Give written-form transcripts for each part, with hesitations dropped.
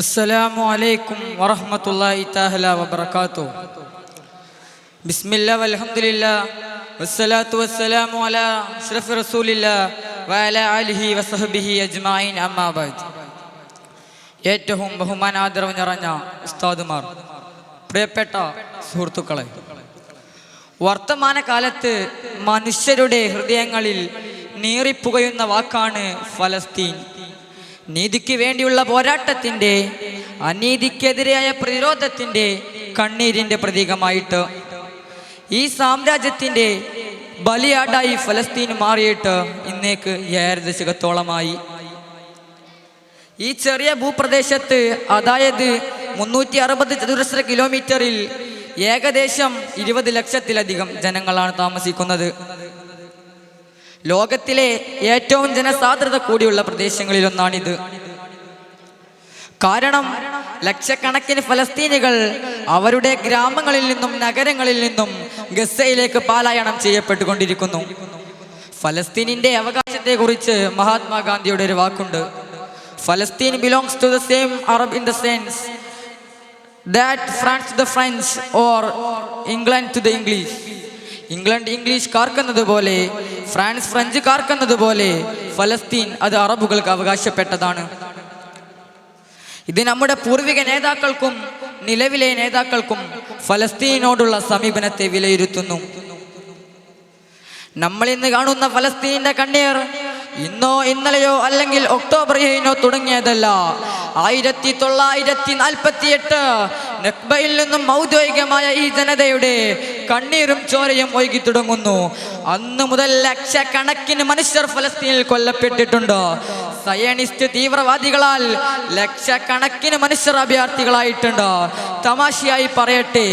അസ്സലാമു അലൈക്കും വറഹ്മത്തുള്ളാഹി തആല വബറകാതുഹു. ബിസ്മില്ലാഹി വൽഹംദുലില്ലാഹി വസ്സലാത്തു വസ്സലാമു അലാ അഷ്റഫി റസൂലില്ലാഹി വഅലാ ആലിഹി വസഹ്ബിഹി അജ്മഈൻ, അമ്മാ ബഅദ്. ഏറ്റവും ബഹുമാനാദരവ് നിറഞ്ഞ ഉസ്താദുമാർ, പ്രിയപ്പെട്ട സുഹൃത്തുക്കളെ, വർത്തമാനകാലത്ത് മനുഷ്യരുടെ ഹൃദയങ്ങളിൽ നീറിപ്പുകയുന്ന വാക്കാണ് ഫലസ്തീൻ. നീതിക്ക് വേണ്ടിയുള്ള പോരാട്ടത്തിൻ്റെ, അനീതിക്കെതിരായ പ്രതിരോധത്തിൻ്റെ, കണ്ണീരിൻ്റെ പ്രതീകമായിട്ട് ഈ സാമ്രാജ്യത്തിൻ്റെ ബലിയാടായി ഫലസ്തീൻ മാറിയിട്ട് ഇന്നേക്ക് 7 ദശകത്തോളമായി. ഈ ചെറിയ ഭൂപ്രദേശത്ത്, അതായത് 360 ചതുരശ്ര കിലോമീറ്ററിൽ ഏകദേശം 20 ലക്ഷത്തിലധികം ജനങ്ങളാണ് താമസിക്കുന്നത്. ലോകത്തിലെ ഏറ്റവും ജനസാന്ദ്രത കൂടിയുള്ള പ്രദേശങ്ങളിലൊന്നാണിത്. കാരണം ലക്ഷക്കണക്കിന് ഫലസ്തീനികൾ അവരുടെ ഗ്രാമങ്ങളിൽ നിന്നും നഗരങ്ങളിൽ നിന്നും ഗസയിലേക്ക് പലായനം ചെയ്യപ്പെട്ടുകൊണ്ടിരിക്കുന്നു. ഫലസ്തീനിന്റെ അവകാശത്തെക്കുറിച്ച് മഹാത്മാഗാന്ധിയുടെ ഒരു വാക്കുണ്ട്: Palestine belongs to the same Arab in the sense that France to the French or England to the English. England English കാർക്കുന്നത് പോലെ, ഫ്രാൻസ് ഫ്രഞ്ച് കാർക്കുന്നത് പോലെ ഫലസ്തീൻ അത് അറബുകൾക്ക് അവകാശപ്പെട്ടതാണ്. ഇത് നമ്മുടെ പൂർവിക നേതാക്കൾക്കും നിലവിലെ നേതാക്കൾക്കും ഫലസ്തീനോടുള്ള സമീപനത്തെ വിലയിരുത്തുന്നു. നമ്മൾ ഇന്ന് കാണുന്ന ഫലസ്തീനിന്റെ കണ്ണീർ ഇന്നോ ഇന്നലെയോ അല്ലെങ്കിൽ ഒക്ടോബർ 7 തുടങ്ങിയതല്ല. 1948 നക്ബയിൽ നിന്നും ഔദ്യോഗികമായ ഈ ജനതയുടെ കണ്ണീരും ചോരയും ഒഴുകി തുടങ്ങുന്നു. അന്ന് മുതൽ ലക്ഷക്കണക്കിന് മനുഷ്യർ ഫലസ്തീനിൽ കൊല്ലപ്പെട്ടിട്ടുണ്ട്. സയനിസ്റ്റ് തീവ്രവാദികളാൽ ലക്ഷക്കണക്കിന് മനുഷ്യർ അഭയാർത്ഥികളായിട്ടുണ്ട്. തമാശയായി പറയട്ടെ,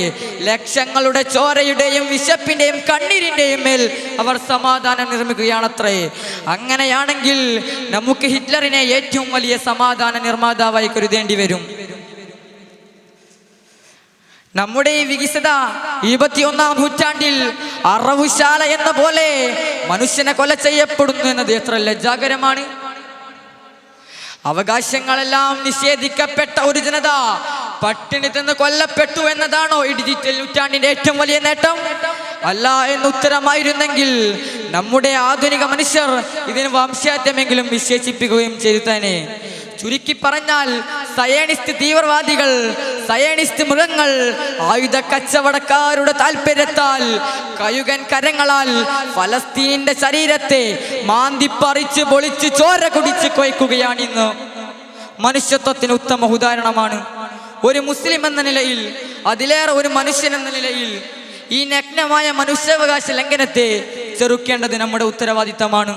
ലക്ഷങ്ങളുടെ ചോരയുടെയും വിശപ്പിന്റെയും കണ്ണീരിന്റെയും മേൽ അവർ സമാധാനം നിർമ്മിക്കുകയാണത്രേ. അങ്ങനെയാണെങ്കിൽ നമുക്ക് ഹിറ്റ്ലറിനെ ഏറ്റവും വലിയ സമാധാന നിർമ്മാതാവായി കരുതേണ്ടി വരും. നമ്മുടെ ഈ വികസിത 21-ാം നൂറ്റാണ്ടിൽ അറവുശാല എന്ന പോലെ മനുഷ്യനെ കൊല ചെയ്യപ്പെടുന്നു എന്നത് എത്ര ലജ്ജാകരമാണ്. അവകാശങ്ങളെല്ലാം നിഷേധിക്കപ്പെട്ട ഒരു ജനത പട്ടിണി തിന്ന് കൊല്ലപ്പെട്ടു എന്നതാണോ ഈ ഡിജിറ്റൽ നൂറ്റാണ്ടിന്റെ ഏറ്റവും വലിയ നേട്ടം? അല്ല എന്ന് ഉത്തരമായിരുന്നെങ്കിൽ നമ്മുടെ ആധുനിക മനുഷ്യർ ഇതിന് വംശഹത്യമെങ്കിലും വിശേഷിപ്പിക്കുകയും ചെയ്തു തന്നെ. ചുരുക്കി പറഞ്ഞാൽ, സയനിസ്റ്റ് തീവ്രവാദികൾ, സയനിസ്റ്റ് മൃഗങ്ങൾ, ആയുധ കച്ചവടക്കാരുടെ താല്പര്യത്താൽ കയുകൻ കരങ്ങളാൽ ഫലസ്തീനിന്റെ ശരീരത്തെ മാന്തിപ്പറിച്ച് പൊളിച്ച് ചോര കുടിച്ച് കൊയ്ക്കുകയാണിന്ന്. മനുഷ്യത്വത്തിന് ഉത്തമ ഉദാഹരണമാണ്. ഒരു മുസ്ലിം എന്ന നിലയിൽ, അതിലേറെ ഒരു മനുഷ്യൻ എന്ന നിലയിൽ ഈ നഗ്നമായ മനുഷ്യാവകാശ ലംഘനത്തെ ചെറുക്കേണ്ടത് നമ്മുടെ ഉത്തരവാദിത്തമാണ്.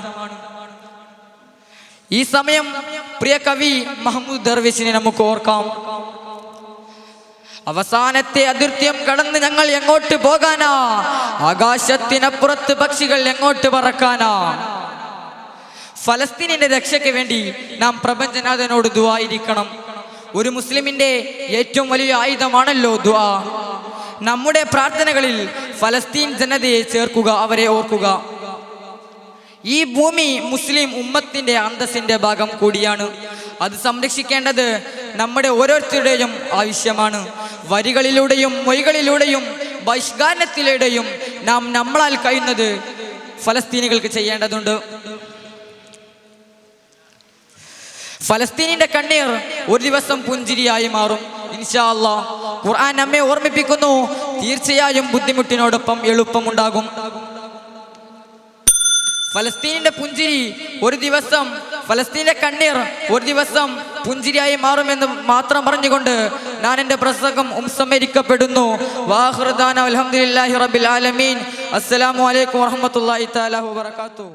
ഈ സമയം പ്രിയ കവി മഹ്മൂദ് ദർവേശിനെ നമുക്ക് ഓർക്കാം. അവസാനത്തെ അതിർത്തിയും കടന്ന് ഞങ്ങൾ എങ്ങോട്ട് പോകാനാ? ആകാശത്തിനപ്പുറത്ത് പക്ഷികൾ എങ്ങോട്ട് പറക്കാനാ? ഫലസ്തീനിന്റെ രക്ഷയ്ക്ക് വേണ്ടി നാം പ്രപഞ്ചനാഥനോട് ദുആയിരിക്കണം. ഒരു മുസ്ലിമിന്റെ ഏറ്റവും വലിയ ആയുധമാണല്ലോ ദുആ. നമ്മുടെ പ്രാർത്ഥനകളിൽ ഫലസ്തീൻ ജനതയെ ചേർക്കുക, അവരെ ഓർക്കുക. ഈ ഭൂമി മുസ്ലിം ഉമ്മത്തിന്റെ അന്തസ്സിന്റെ ഭാഗം കൂടിയാണ്. അത് സംരക്ഷിക്കേണ്ടത് നമ്മുടെ ഓരോരുത്തരുടെയും ആവശ്യമാണ്. വരികളിലൂടെയും മൊഴികളിലൂടെയും ബഹിഷ്കരണത്തിലൂടെയും നാം നമ്മളാൽ കഴിയുന്നത് ഫലസ്തീനികൾക്ക് ചെയ്യേണ്ടതുണ്ട്. ഫലസ്തീനിന്റെ കണ്ണീർ ഒരു ദിവസം പുഞ്ചിരിയായി മാറും ഇൻഷാ അല്ലാഹ്. ഖുർആൻ നമ്മെ ഓർമ്മിപ്പിക്കുന്നു, തീർച്ചയായും ബുദ്ധിമുട്ടിനോടൊപ്പം എളുപ്പമുണ്ടാകും. ഫലസ്തീനിന്റെ പുഞ്ചിരി ഒരു ദിവസം, ഫലസ്തീനിന്റെ കണ്ണീർ ഒരു ദിവസം പുഞ്ചിരിയായി മാറുമെന്ന് മാത്രം പറഞ്ഞുകൊണ്ട് ഞാൻ എൻ്റെ പ്രസംഗം ഉപസംഹരിക്കപ്പെടുന്നു. വാഖിറു ദഅവാനാ അൽഹംദുലില്ലാഹി റബ്ബിൽ ആലമീൻ. അസ്സലാമു അലൈക്കും വറഹ്മത്തുള്ളാഹി തആല വബറകാതുഹു.